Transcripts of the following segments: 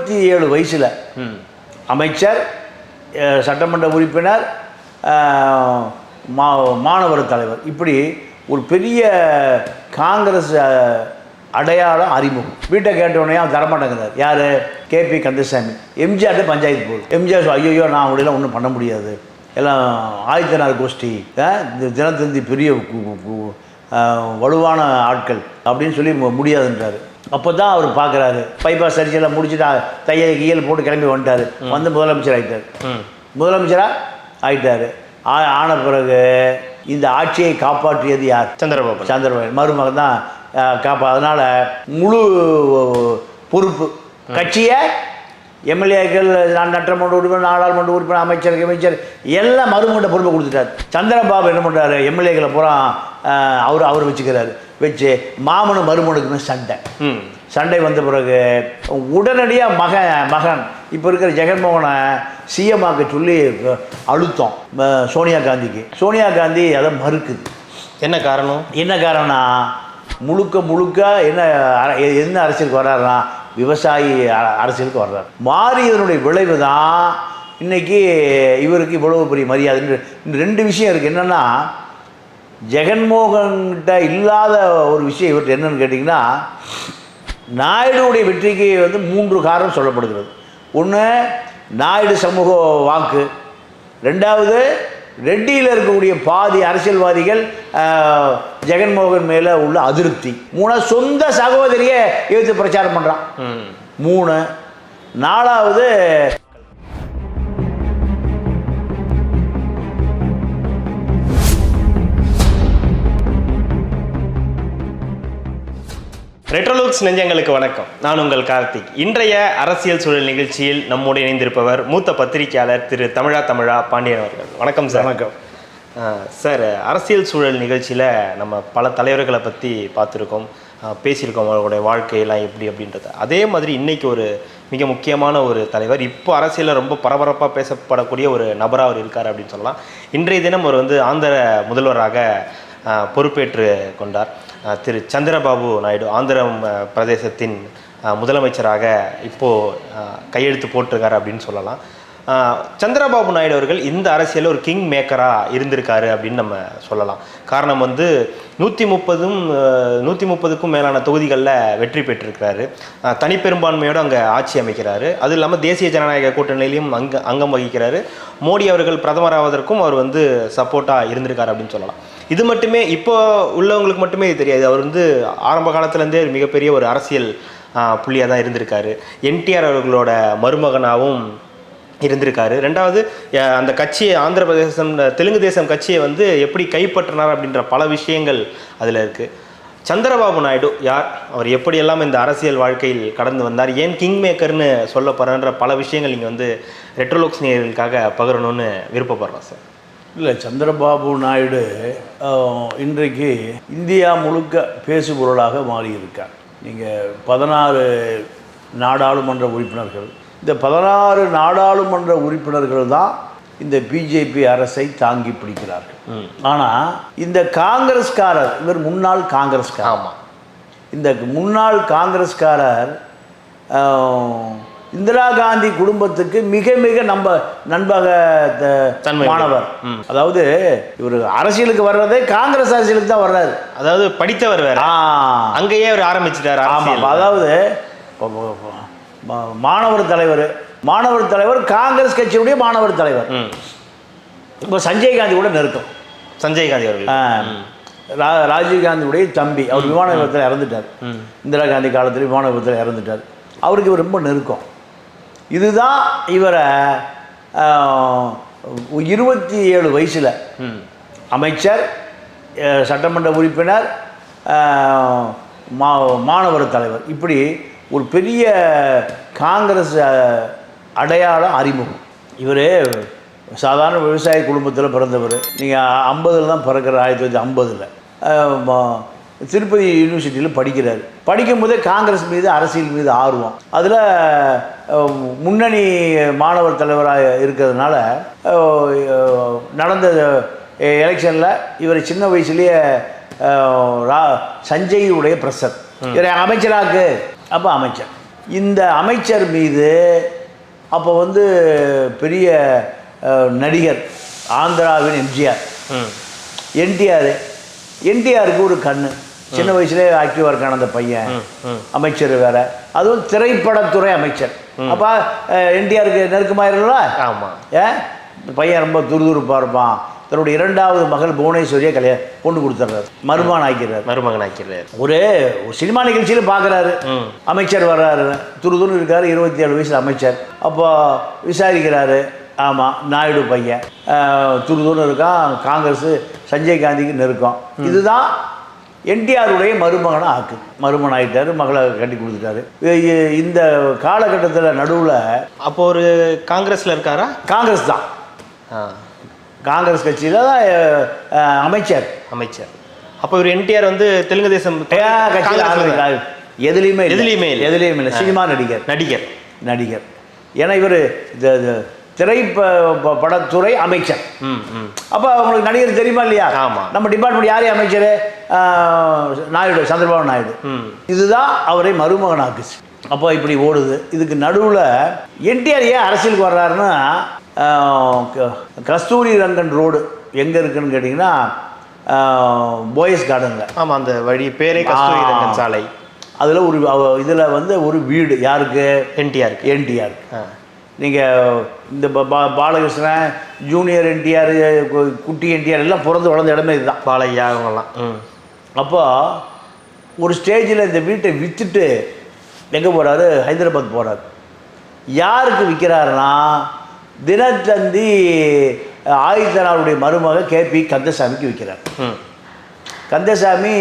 27 வயசில் அமைச்சர், சட்டமன்ற உறுப்பினர், மாணவர் தலைவர், இப்படி ஒரு பெரிய காங்கிரஸ் அடையாளம் அறிமுகம். வீட்டை கேட்டவுடனே அவன் தரமாட்டேங்கிறார். யார்? கேபி கந்தசாமி. எம்ஜிஆர்ட்ட பஞ்சாயத்து போகுது. எம்ஜிஆர் ஐயோ நான் அவங்களெல்லாம் ஒன்றும் பண்ண முடியாது, எல்லாம் ஆதித்தனார் கோஷ்டி, தினத்தந்தி பெரிய வலுவான ஆட்கள் அப்படின்னு சொல்லி முடியாதுன்றார். அப்போ தான் அவர் பார்க்குறாரு. பைபாஸ் அரிசியெல்லாம் முடிச்சுட்டு தையல் போட்டு கிளம்பி வந்துட்டார். வந்து முதலமைச்சர் ஆகிட்டார். முதலமைச்சராக ஆகிட்டார். ஆன பிறகு இந்த ஆட்சியை காப்பாற்றியது யார்? சந்திரபாபு மருமகன் தான் அதனால் முழு பொறுப்பு கட்சியை, எம்எல்ஏக்கள், நட்டமன்ற உறுப்பினர், நாடாளுமன்ற உறுப்பினர், அமைச்சர் எல்லாம் மருமகன் பொறுப்பை கொடுத்துட்டார். சந்திரபாபு என்ன பண்ணுறாரு? எம்எல்ஏக்களை பூரா அவர் வச்சுக்கிறாரு. வச்சு மாமனும் மருமனுக்குமே சண்டை வந்த பிறகு உடனடியாக மகன் இப்போ இருக்கிற ஜெகன்மோகனை சிஎம்மாக்க சொல்லி அழுத்தம் சோனியா காந்திக்கு. சோனியா காந்தி அதை மறுக்குது. என்ன காரணம்னா முழுக்க என்ன அரசியலுக்கு வர்றாருன்னா விவசாயி அரசியலுக்கு வர்றாரு. மாறியதனுடைய விளைவு தான் இன்றைக்கி இவருக்கு இவ்வளவு பெரிய மரியாதை. ரெண்டு விஷயம் இருக்குது. என்னென்னா, ஜெகன்மோகன்கிட்ட இல்லாத ஒரு விஷயம் இவர்கிட்ட என்னென்னு கேட்டிங்கன்னா, நாயுடுவுடைய வெற்றிக்கு 3 காரணம் சொல்லப்படுகிறது. ஒன்று, நாயுடு சமூக வாக்கு. ரெண்டாவது, ரெட்டியில் இருக்கக்கூடிய பாதி அரசியல்வாதிகள் ஜெகன்மோகன் மேலே உள்ள அதிருப்தி. 3, சொந்த சகோதரியை எதிர்த்து பிரச்சாரம் பண்ணுறான். 3, 4வது ரெட்ரோலுக்ஸ் நெஞ்சங்களுக்கு வணக்கம். நான் உங்கள் கார்த்திக். இன்றைய அரசியல் சூழல் நிகழ்ச்சியில் நம்மோடு இணைந்திருப்பவர் மூத்த பத்திரிகையாளர் திரு தமிழா பாண்டியன் அவர்கள். வணக்கம் சார். வணக்கம் சார். அரசியல் சூழல் நிகழ்ச்சியில் நம்ம பல தலைவர்களை பற்றி பார்த்துருக்கோம், பேசியிருக்கோம், அவர்களுடைய வாழ்க்கையெல்லாம் எப்படி அப்படின்றது. அதே மாதிரி இன்றைக்கி ஒரு மிக முக்கியமான ஒரு தலைவர், இப்போ அரசியலில் ரொம்ப பரபரப்பாக பேசப்படக்கூடிய ஒரு நபராக அவர் இருக்கார் அப்படின்னு சொல்லலாம். இன்றைய தினம் அவர் ஆந்திர முதல்வராக பொறுப்பேற்று கொண்டார். திரு சந்திரபாபு நாயுடு ஆந்திர பிரதேசத்தின் முதலமைச்சராக இப்போது கையெழுத்து போட்டிருக்காரு அப்படின்னு சொல்லலாம். சந்திரபாபு நாயுடு அவர்கள் இந்த அரசியலில் ஒரு கிங் மேக்கராக இருந்திருக்காரு அப்படின்னு நம்ம சொல்லலாம். காரணம் 130க்கும் மேலான தொகுதிகளில் வெற்றி பெற்றிருக்கிறாரு. தனிப்பெரும்பான்மையோடு அங்கே ஆட்சி அமைக்கிறாரு. அது இல்லாமல் தேசிய ஜனநாயக கூட்டணியிலையும் அங்கம் வகிக்கிறாரு. மோடி அவர்கள் பிரதமராவதற்கும் அவர் சப்போர்ட்டாக இருந்திருக்காரு அப்படின்னு சொல்லலாம். இது மட்டுமே இப்போ உள்ளவங்களுக்கு மட்டுமே இது தெரியாது. அவர் ஆரம்ப காலத்துலேருந்தே மிகப்பெரிய ஒரு அரசியல் புள்ளியாக தான் இருந்திருக்காரு. என்டிஆர் அவர்களோட மருமகனாகவும் இருந்திருக்காரு. ரெண்டாவது, அந்த கட்சியை ஆந்திர பிரதேசம் தெலுங்கு தேசம் கட்சியை எப்படி கைப்பற்றினார் அப்படின்ற பல விஷயங்கள் அதில் இருக்குது. சந்திரபாபு நாயுடு யார், அவர் எப்படியெல்லாம் இந்த அரசியல் வாழ்க்கையில் கடந்து வந்தார், ஏன் கிங் மேக்கர்னு சொல்லப்படுறன்ற பல விஷயங்கள் நீங்கள் ரெட்ரோலுக்ஸ் நேயர்களுக்காக பகிரணும்னு விருப்பப்படுறோம் சார். இல்லை, சந்திரபாபு நாயுடு இன்றைக்கு இந்தியா முழுக்க பேசுபொருளாக மாறியிருக்கார். நீங்கள் 16 நாடாளுமன்ற உறுப்பினர்கள், இந்த 16 நாடாளுமன்ற உறுப்பினர்கள் தான் இந்த பிஜேபி அரசை தாங்கி பிடிக்கிறார்கள். ஆனால் இந்த காங்கிரஸ்காரர், இவர் முன்னாள் காங்கிரஸ்காரர். ஆமாம், இந்த முன்னாள் காங்கிரஸ்காரர் இந்திரா காந்தி குடும்பத்துக்கு மிக நண்பக மாணவர். அதாவது இவர் அரசியலுக்கு வர்றதே காங்கிரஸ் அரசியலுக்கு தான் வர்றாரு. அதாவது படித்தவர் வேற, அங்கேயே அவர் ஆரம்பிச்சிட்டார். ஆமாம், அதாவது மாணவர் தலைவர் காங்கிரஸ் கட்சியுடைய மாணவர் தலைவர். இப்போ சஞ்சய் காந்தி கூட நெருக்கம். சஞ்சய் காந்தி அவர்கள் ராஜீவ்காந்தியுடைய தம்பி. அவர் விமான விபத்தில் இறந்துட்டார். இந்திரா காந்தி காலத்தில் விமான விபத்தில் இறந்துட்டார். அவருக்கு இவர் ரொம்ப நெருக்கம். இதுதான் இவரை 27 வயசில் அமைச்சர், சட்டமன்ற உறுப்பினர், மாணவர் தலைவர், இப்படி ஒரு பெரிய காங்கிரஸ் அடையாளம் அறிமுகம். இவர் சாதாரண விவசாய குடும்பத்தில் பிறந்தவர். நீங்கள் 50 தான் பிறக்கிறார். 1950 திருப்பதி யூனிவர்சிட்டியில் படிக்கிறார். படிக்கும் போதே காங்கிரஸ் மீது, அரசியல் மீது ஆர்வம். அதில் முன்னணி மாணவர் தலைவராக இருக்கிறதுனால நடந்த எலெக்ஷனில் இவர் சின்ன வயசுலேயே சஞ்சயுடைய பிரஷர் இவரை அமைச்சராக்கு. அப்போ அமைச்சர் இந்த அமைச்சர் மீது அப்போ வந்து பெரிய நடிகர் ஆந்திராவின் எம்ஜிஆர், என்டிஆருக்கு ஒரு கண்ணு, சின்ன வயசுலேயே ஆக்டிவாக இருக்கான அந்த பையன் அமைச்சர் வேற, அதுவும் திரைப்படத்துறை அமைச்சர். அப்போ என்டிஆருக்கு நெருக்கமாயிருங்களா? ஆமாம். பையன் ரொம்ப துருதுருப்பாக இருப்பான். தன்னுடைய இரண்டாவது மகள் புவனேஸ்வரியை பொண்ணு கொடுத்துட்றாரு, மருமகன் ஆக்கிறார். ஒரு சினிமா நிகழ்ச்சியில் பார்க்குறாரு, அமைச்சர் வர்றாரு, துருதுன்னு இருக்காரு, 27 வயசில் அமைச்சர். அப்போ விசாரிக்கிறாரு, ஆமாம் நாயுடு பையன் துருதுன்னு இருக்கான், காங்கிரஸ் சஞ்சய் காந்திக்கு நெருக்கம். இதுதான் என்டிஆருடைய மருமகனை மருமகன் ஆகிட்டாரு, மகளை கட்டி கொடுத்துட்டாரு. இந்த காலகட்டத்தில் நடுவில் அப்போ ஒரு காங்கிரஸில் இருக்காரா? காங்கிரஸ் தான், காங்கிரஸ் கட்சியில் தான் அமைச்சர். அப்போ ஒரு என்டிஆர் வந்து தெலுங்கு தேசம் கட்சியில் எதுலேயுமே இல்லை, சினிமா நடிகர். ஏன்னா இவர் திரைப்படத்துறை அமைச்சர். அப்போ அவங்களுக்கு நடிகர் தெரியுமா இல்லையா? நம்ம டிபார்ட்மெண்ட் யாரையும் அமைச்சர் நாயுடு, சந்திரபாபு நாயுடு. இதுதான் அவரை மருமகனாக்குச்சு. அப்போ இப்படி ஓடுது. இதுக்கு நடுவில் என்டிஆர் ஏன் அரசியலுக்கு வர்றாருன்னா, கஸ்தூரி ரங்கன் ரோடு எங்கே இருக்குன்னு கேட்டிங்கன்னா போயஸ் கார்டனில். ஆமாம், அந்த வழி பேரே கஸ்தூரி ரங்கன் சாலை. அதில் ஒரு இதில் வந்து ஒரு வீடு யாருக்கு? என்டிஆர். நீங்கள் இந்த பாலகிருஷ்ணன், ஜூனியர் என்டிஆர், குட்டி என்டிஆர் எல்லாம் பிறந்து வளர்ந்த இடமே இதுதான், பாலையா அவங்கெல்லாம். அப்போ ஒரு ஸ்டேஜில் இந்த வீட்டை விற்றுட்டு எங்கே போகிறாரு? ஹைதராபாத் போகிறார். யாருக்கு விற்கிறாருன்னா, தினத்தந்தி ஆதித்தனாருடைய மருமக கேபி கந்தசாமிக்கு விற்கிறார். கந்தசாமி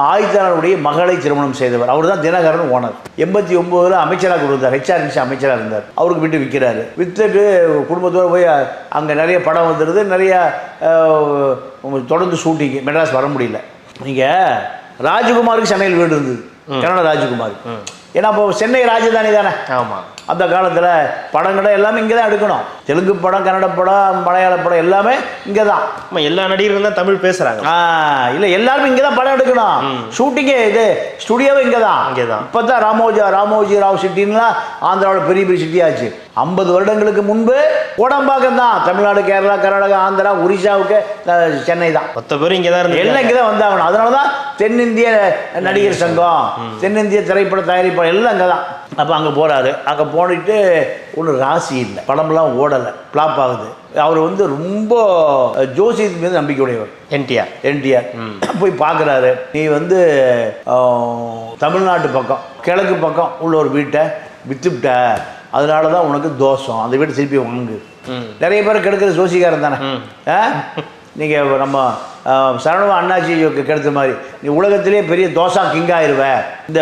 ஆதித்தனாருடைய மகளை திருமணம் செய்தவர். அவர் தான் தினகரன் ஓனர். 89 அமைச்சராக கொடுத்தார், ஹெச்ஆர்என்சி அமைச்சராக இருந்தார். அவருக்கு விட்டு விற்கிறாரு. விற்றுட்டு குடும்பத்தோடு போய் அங்கே நிறைய படம் வந்துடுது, நிறையா தொடர்ந்து ஷூட்டிங்கு. மெட்ராஸ் வர முடியல. நீங்கள் ராஜகுமாருக்கு சென்னையில் வீடு இருந்தது, கன்னட ராஜகுமார். ஏன்னா இப்போ சென்னை ராஜதானி தானே. ஆமாம். அந்த காலத்தில் படங்களை எல்லாமே இங்கே தான் எடுக்கணும். தெலுங்கு படம், கன்னட படம், மலையாள படம் எல்லாமே இங்கே தான். எல்லா நடிகர்களும் தான் தமிழ் பேசுகிறாங்க. இல்லை, எல்லாருமே இங்கே தான் படம் எடுக்கணும். ஷூட்டிங்கே இது ஸ்டுடியோவே இங்கே தான். இப்போ தான் ராமோஜி ராவ் சிட்டின்லாம் ஆந்திராவில் பெரிய பெரிய சிட்டி ஆச்சு. 50 வருடங்களுக்கு முன்பு கோடம்பாக்கம் தான். தமிழ்நாடு, கேரளா, கர்நாடகா, ஆந்திரா, ஒரிசாவுக்கு சென்னை தான். 10 பேர் இங்கே தான் இருந்து எல்லாம் இங்கே தான் வந்தாகணும். அதனால தான் தென்னிந்திய நடிகர் சங்கம், தென்னிந்திய திரைப்பட தயாரிப்பாளர் எல்லாம் அங்கே தான். அப்போ அங்கே போகிறாரு. அங்கே போனிட்டு ஒன்றும் ராசி இல்லை, படம்லாம் ஓடலை, ஃப்ளாப் ஆகுது. அவர் வந்து ரொம்ப ஜோசியத்து மீது நம்பிக்கை உடையவர் என்டிஆர். போய் பார்க்குறாரு, நீ வந்து தமிழ்நாட்டு பக்கம், கிழக்கு பக்கம் உள்ள ஒரு வீட்டை விற்றுவிட்ட, அதனால தான் உனக்கு தோஷம், அந்த வீட்டை திருப்பி வாங்கு. நிறைய பேர் கெடுக்கிற ஜோசிக்காரன் தானே. நீங்கள் நம்ம சரணவா அண்ணாச்சி கெடுத்த மாதிரி நீ உலகத்திலே பெரிய தோசா கிங் ஆயிடுவேன், இந்த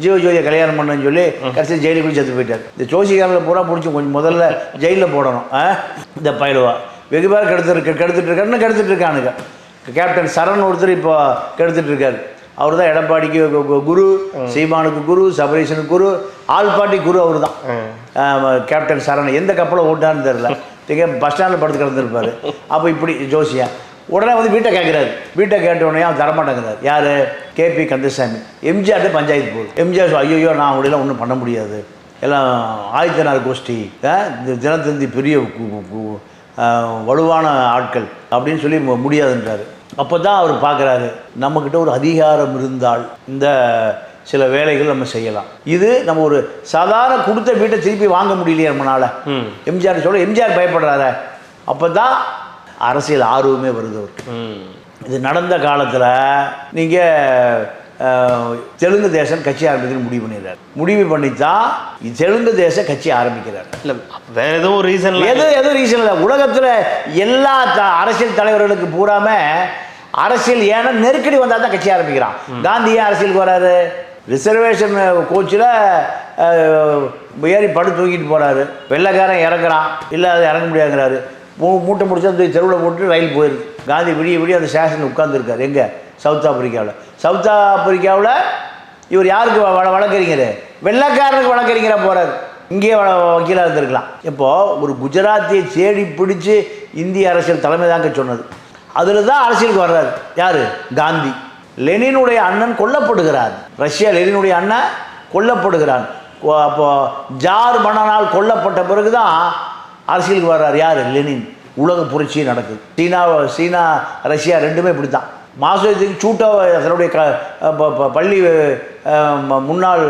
ஜீவஜோதியை கல்யாணம் பண்ணுன்னு சொல்லி கடைசி ஜெயிலுக்குள்ளே செத்து போயிட்டார். இந்த ஜோசிக்காரில் பூரா பிடிச்சி கொஞ்சம் முதல்ல ஜெயிலில் போடணும். இந்த பயிலுவா வெகு பேர் கெடுத்துட்டு இருக்கானுங்க. கேப்டன் சரண் ஒருத்தர் இப்போ கெடுத்துட்டு இருக்காரு. அவர் தான் எடப்பாடிக்கு குரு, சீமானுக்கு குரு, சபரீஷனுக்கு குரு, ஆல் பார்ட்டி குரு அவர் தான். கேப்டன் சரண் எந்த கப்பலை ஓட்டான்னு தெரில, பஸ் ஸ்டாண்டில் படுத்து கிடந்துருப்பார். அப்போ இப்படி ஜோசியா உடனே வந்து வீட்டை கேட்குறாரு. வீட்டை கேட்டவுடனே அவன் தரமாட்டேங்கிறார். யார்? கேபி கந்தசாமி. எம்ஜிஆர்ட்டு பஞ்சாயத்து போகுது. எம்ஜிஆர் ஐயோ நான் அவங்களெல்லாம் ஒன்றும் பண்ண முடியாது, எல்லாம் ஆதித்தனார் கோஷ்டி, இந்த தினத்தந்தி பெரிய வலுவான ஆட்கள் அப்படின்னு சொல்லி முடியாதுன்றாரு. அப்போ தான் அவர் பார்க்குறாரு, நம்மக்கிட்ட ஒரு அதிகாரம் இருந்தால் இந்த சில வேலைகள் நம்ம செய்யலாம். இது நம்ம ஒரு சாதாரண கொடுத்த வீட்டை திருப்பி வாங்க முடியலையே நம்மளால. எம்ஜிஆர் சொல்ல எம்ஜிஆர் பயப்படுறாரு. அப்போ தான் அரசியல் ஆர்வமே வருது அவருக்கு. இது நடந்த காலத்தில் நீங்கள் தெலுங்கு தேசம் கட்சி ஆரம்பிக்கணும்னு முடிவு பண்ணித்தான் தெலுங்கு தேச கட்சி ஆரம்பிக்கிறார். இல்லை வேற எதுவும் ரீசன் எதுவும் ரீசன் இல்லை. உலகத்தில் எல்லா அரசியல் தலைவர்களுக்கு பூராம அரசியல் ஏன்னா நெருக்கடி வந்தால் தான் கட்சி ஆரம்பிக்கிறான். காந்தி ஏன் அரசியலுக்கு வராரு? ரிசர்வேஷன் கோச்சில் ஏறி படு தூக்கிட்டு போகிறாரு. வெள்ளைக்காரன் இறங்குறான், இல்லை அது இறங்க முடியாதுங்கிறாரு. மூட்டை முடிச்சா அந்த தெருவில் போட்டு ரயில் போயிடுது. காந்தி விடிய அந்த ஸ்டேஷனில் உட்காந்துருக்காரு. எங்கே? சவுத் ஆப்பிரிக்காவில் இவர் யாருக்கு வழக்கறிஞர்? வெள்ளைக்காரனுக்கு வழக்கறிஞராக போகிறார். இங்கேயே வக்கீலாக இருந்திருக்கலாம். இப்போது ஒரு குஜராத்தியை தேடி பிடிச்சி இந்திய அரசியல் தலைமை தாங்க சொன்னது. அதில் தான் அரசியலுக்கு வர்றாரு. யார்? காந்தி. லெனினுடைய அண்ணன் கொல்லப்படுகிறார். ரஷ்யா லெனினுடைய அண்ணன் கொல்லப்படுகிறான். அப்போ ஜார் மன்னனால் கொல்லப்பட்ட பிறகு தான் அரசியலுக்கு வர்றார் யார்? லெனின். உலக புரட்சி நடக்குது. சீனா ரஷ்யா ரெண்டுமே இப்படி தான். மாசத்துக்கு சூட்டோ தன்னுடைய பள்ளி முன்னாள்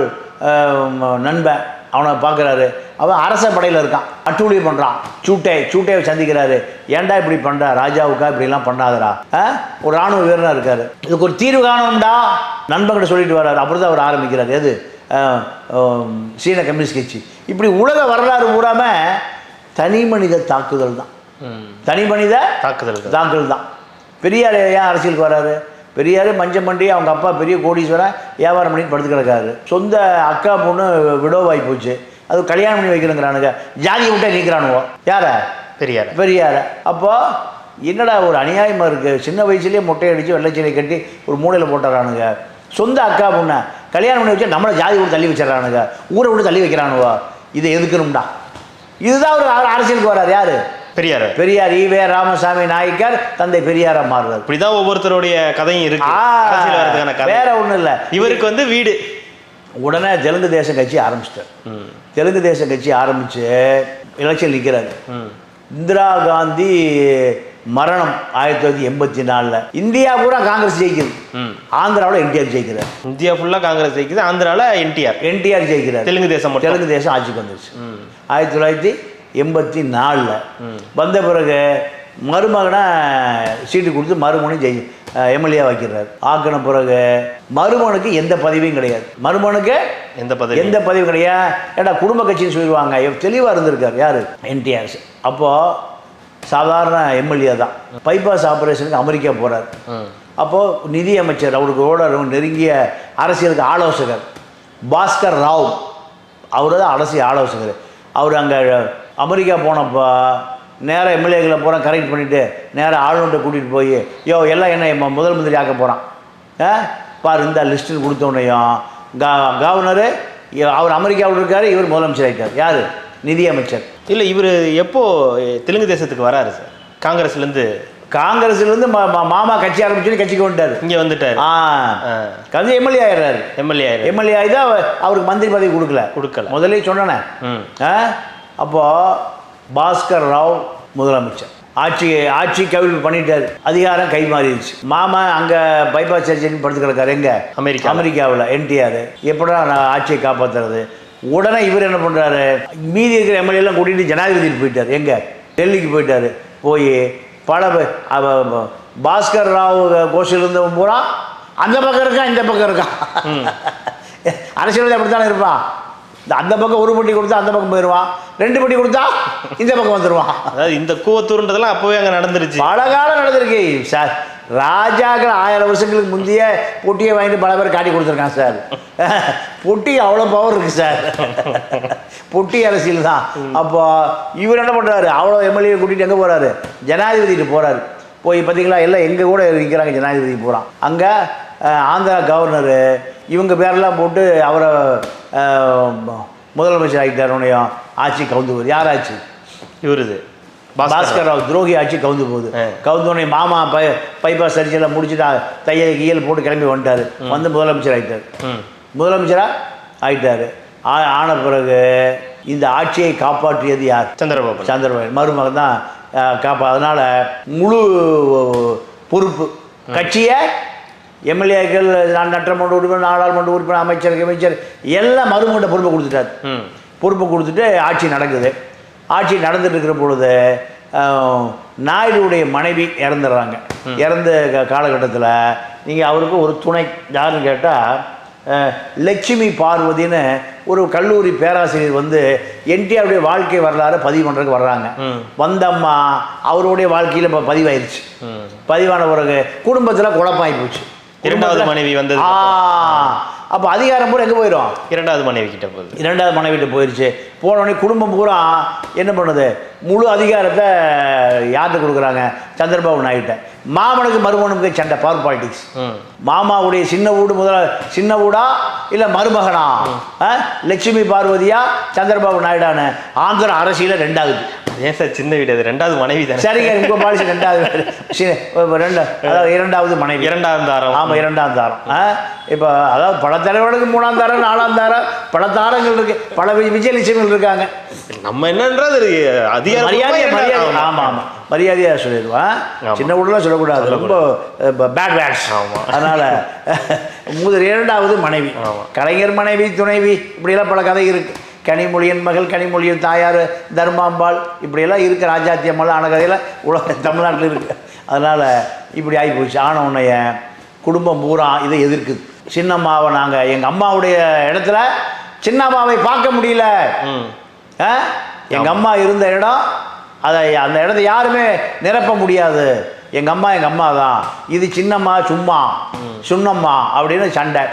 நண்பன் அவனை பார்க்குறாரு. அவன் அரச படையில் இருக்கான், அட்டூழியம் பண்ணுறான். சூட்டையை சந்திக்கிறாரு. ஏன்டா இப்படி பண்ணுறா, ராஜாவுக்கா இப்படிலாம் பண்ணாதரா, ஒரு இராணுவ வீரனாக இருக்காரு, இதுக்கு ஒரு தீர்வு காணணும்டா நண்பன்கிட்ட சொல்லிட்டு வர்றாரு. அப்புறம் தான் அவர் ஆரம்பிக்கிறார் எது, சீன கம்யூனிஸ்ட் கட்சி. இப்படி உலக வரலாறு பூராமல் தனி மனித தாக்குதல் தான், தனி மனித தாக்குதல் தான். பெரியார் ஏன் அரசியலுக்கு வராரு? பெரியார் மஞ்சள் மண்டி, அவங்க அப்பா பெரிய கோடீஸ்வரன், வியாபாரம் பண்ணி படுத்து கிடக்காரு. சொந்த அக்கா பொண்ணு விடோவாகி போச்சு, அது கல்யாணம் பண்ணி வைக்கிறேங்கிறானுங்க. ஜாதியை விட்டே நீக்கிறானுவோ யார? பெரியார. அப்போ என்னடா ஒரு அநியாயமாக இருக்குது. சின்ன வயசுலேயே மொட்டையை அடித்து வெள்ளைச்சீலை கட்டி ஒரு மூலையில் போட்டுறானுங்க. சொந்த அக்கா பொண்ணை கல்யாணம் பண்ணி வச்சா நம்மளை ஜாதி விட்டு தள்ளி வச்சிடறானுங்க, ஊரை விட்டு தள்ளி வைக்கிறானுவோ. இதை எதுக்கணும்டா. இதுதான் ஒரு அரசியலுக்கு வர்றாரு யார்? பெரியார். ஈவே ராமசாமி நாயக்கர் தந்தை பெரியாரா மாறுறாரு. இப்படிதான் ஒவ்வொருத்தருடைய கதையும் இருக்கு. வேற ஒன்றும் இல்லை. இவருக்கு வந்து வீடு உடனே தெலுங்கு தேசம் கட்சி ஆரம்பிச்சிட்டார். தெலுங்கு தேசம் கட்சி ஆரம்பிச்சு எலெக்ஷன் நிற்கிறாரு. இந்திரா காந்தி மரணம் 1984. இந்தியா பூரா காங்கிரஸ் ஜெயிக்குது, ஆந்திராவில் என்டிஆர் ஜெயிக்கிறார். இந்தியா ஃபுல்லாக காங்கிரஸ் ஜெயிக்குது, ஆந்திராவில் என்டிஆர் ஜெயிக்கிறார். தெலுங்கு தேசம் ஆட்சிக்கு வந்துருச்சு 1984. வந்த பிறகு மருமகனை சீட்டு கொடுத்து மருமகனை எம்எல்ஏ வைக்கிறார். ஆக்கின பிறகு மருமகனுக்கு எந்த பதவியும் கிடையாது. மருமகனுக்கு எந்த பதவியும் கிடையாது. ஏன்னா குடும்ப கட்சின்னு சொல்லிடுவாங்க. தெளிவாக இருந்திருக்கார் யார்? என்டிஆர். அப்போது சாதாரண எம்எல்ஏ தான். பைபாஸ் ஆப்ரேஷனுக்கு அமெரிக்கா போகிறார். அப்போது நிதி அமைச்சர் அவருக்கு நெருங்கிய அரசியலுக்கு ஆலோசகர் பாஸ்கர் ராவ், அவர் தான் அரசியல் ஆலோசகர். அவர் அங்கே அமெரிக்கா போனப்போ நேராக எம்எல்ஏக்களை பூரா கரெக்ட் பண்ணிவிட்டு நேராக ஆளுநர்கிட்ட கூட்டிகிட்டு போய் எல்லாம் என்ன முதல் மந்திரி ஆக்க போகிறான் பார், இந்த லிஸ்ட்டுன்னு கொடுத்தோன்னையும் கவர்னரு அவர் அமெரிக்காவில் இருக்கார், இவர் முதலமைச்சர் ஆகிட்டார். யார்? நிதி அமைச்சர். இல்லை, இவர் எப்போ தெலுங்கு தேசத்துக்கு வராரு சார்? காங்கிரஸ்லேருந்து மாமா கட்சி ஆரம்பிச்சு கட்சிக்கு வந்துட்டார். இங்கே வந்துட்டார். கட்சி எம்எல்ஏ ஆயிடுறாரு. எம்எல்ஏ ஆகி தான் அவருக்கு மந்திரி பதவி கொடுக்கல. முதலே சொன்னேனே. அப்போது பாஸ்கர் ராவ் முதலமைச்சர் ஆட்சி கவிழ்ப்பு பண்ணிட்டார். அதிகாரம் கை மாறிடுச்சு. மாமா அங்கே பைபாஸ் சர்ஜரின்னு படுத்து கிடக்காரு. எங்கே? அமெரிக்காவில். என்டிஆர் எப்படா நான் ஆட்சியை காப்பாற்றுறது? உடனே இவர் என்ன பண்ணுறாரு, மீதி இருக்கிற எம்எல்ஏலாம் கூட்டிகிட்டு ஜனாதிபதியில் போயிட்டார். எங்கே? டெல்லிக்கு போயிட்டார். போய் பல பாஸ்கர் ராவ் கோஷில் இருந்தவன் பூரா அந்த பக்கம் இருக்கான், இந்த பக்கம் இருக்கான். அரசியல் அப்படித்தானே இருப்பான். அந்த பக்கம் ஒரு பட்டி கொடுத்தா அந்த பக்கம் போயிடுவான், 2 பட்டி கொடுத்தா இந்த பக்கம் வந்துடுவான். அதாவது இந்த கூவத்தூர்ன்றதெல்லாம் அப்போவே அங்கே நடந்துருச்சு, பல காலம் நடந்திருக்கு சார். ராஜாக்கள் 1000 வருஷங்களுக்கு முந்தைய பொட்டியை வாங்கிட்டு பல பேர் காட்டி கொடுத்துருக்கான் சார். பொட்டி அவ்வளோ பவர் இருக்குது சார். பொட்டி அரசியல் தான். அப்போ இவர் என்ன பண்ணுறாரு, அவ்வளோ எம்எல்ஏ கூட்டிகிட்டு எங்கே போகிறாரு? ஜனாதிபதிட்டு போகிறாரு. போய் பார்த்தீங்களா எல்லாம் எங்கள் கூட இருக்கிறாங்க. ஜனாதிபதி போகிறான். அங்கே ஆந்திரா கவர்னரு இவங்க பேரெல்லாம் போட்டு அவரை முதலமைச்சர் ஆகிட்டார். உடனே ஆட்சி கவுந்து போகுது. யார் ஆட்சி? இவருது பாஸ்கர் ராவ் துரோகி ஆட்சி கவுந்து போகுது. கவுந்தோடனே மாமா பைபாஸ் சர்ஜரிலாம் முடிச்சுட்டு தையலுக்கு ஈயல் போட்டு கிளம்பி வந்துட்டார். வந்து முதலமைச்சர் ஆகிட்டார். முதலமைச்சராக ஆகிட்டார். ஆன பிறகு இந்த ஆட்சியை காப்பாற்றியது யார்? சந்திரபாபு மருமகன் தான் அதனால் முழு பொறுப்பு கட்சியை எம்எல்ஏக்கள், நட்டமன்ற உறுப்பினர், நாடாளுமன்ற உறுப்பினர், அமைச்சர் எல்லாம் மருமகிட்ட பொறுப்பை கொடுத்துட்டார். பொறுப்பை கொடுத்துட்டு ஆட்சி நடக்குது. ஆட்சி நடந்துட்டு இருக்கிற பொழுது நாயுடுடைய மனைவி இறந்துடுறாங்க. இறந்த காலகட்டத்தில் நீங்கள் அவருக்கு ஒரு துணை யாருன்னு கேட்டால் லட்சுமி பார்வதின்னு ஒரு கல்லூரி பேராசிரியர் வந்து என்டிஆருடைய வாழ்க்கை வரலாறு பதிவு பண்ணுறதுக்கு வர்றாங்க. வந்தம்மா அவருடைய வாழ்க்கையில் இப்போ பதிவாயிருச்சு. பதிவான பிறகு குடும்பத்தில் குழப்பாகி போச்சு. இரண்டாவது மனைவி வந்தது. அப்போ அதிகாரம் பூரா எங்கே போயிடும்? இரண்டாவது மனைவி கிட்ட போகுது. இரண்டாவது மனைவிட்ட போயிடுச்சு. போனோடனே குடும்பம் பூரா என்ன பண்ணுது, முழு அதிகாரத்தை யார்கிட்ட கொடுக்குறாங்க? சந்திரபாபு நாயுட்ட. மாமனுக்கு மருமகனுக்கு சண்டை, பவர் பாலிடிக்ஸ். மாமாவுடைய சின்ன வீடா இல்லை மருமகனா? லட்சுமி பார்வதியா சந்திரபாபு நாயுடான ஆந்திர அரசியல 2ஆகுது. ஏன் சார் சின்ன வீடு, அது ரெண்டாவது மனைவி தானே? சரிங்க, உங்கள் பாலிசி ரெண்டாவது அதாவது இரண்டாவது மனைவி, இரண்டாவது தாரம். ஆமாம், இரண்டாம் தாரம். இப்போ அதாவது பல தலைவர்களுக்கு 3ஆம் தாரம் 4ஆம் தாரம் பல தாரங்கள் இருக்கு, பல விஜயலட்சுமிகள் இருக்காங்க. நம்ம என்னன்றது அதிகார மரியாதை. ஆமாம் ஆமாம், மரியாதையாக சொல்லிடுவான். சின்ன ஊடலாம் சொல்லக்கூடாது, ரொம்ப பேட் வேர்ட்ஸ். ஆமாம். அதனால் இரண்டாவது மனைவி, கலைஞர் மனைவி, துணைவி, இப்படியெல்லாம் பல கதை இருக்குது. கனிமொழியின் மகள், கனிமொழியின் தாயார், தர்மாம்பாள், இப்படியெல்லாம் இருக்குது. ராஜாத்தியம்மாள் ஆன கதையில் உலக தமிழ்நாட்டில் இருக்குது. அதனால் இப்படி ஆகி போச்சு. ஆன உன்னைய குடும்பம் பூரா இதை எதிர்க்குது. சின்னம்மாவை நாங்கள் எங்கள் அம்மாவுடைய இடத்துல சின்னம்மாவை பார்க்க முடியல. எங்கள் அம்மா இருந்த இடம், அதை அந்த இடத்த யாருமே நிரப்ப முடியாது. எங்கள் அம்மா தான், இது சின்னம்மா சும்மா சுண்ணம்மா அப்படின்னு சண்டை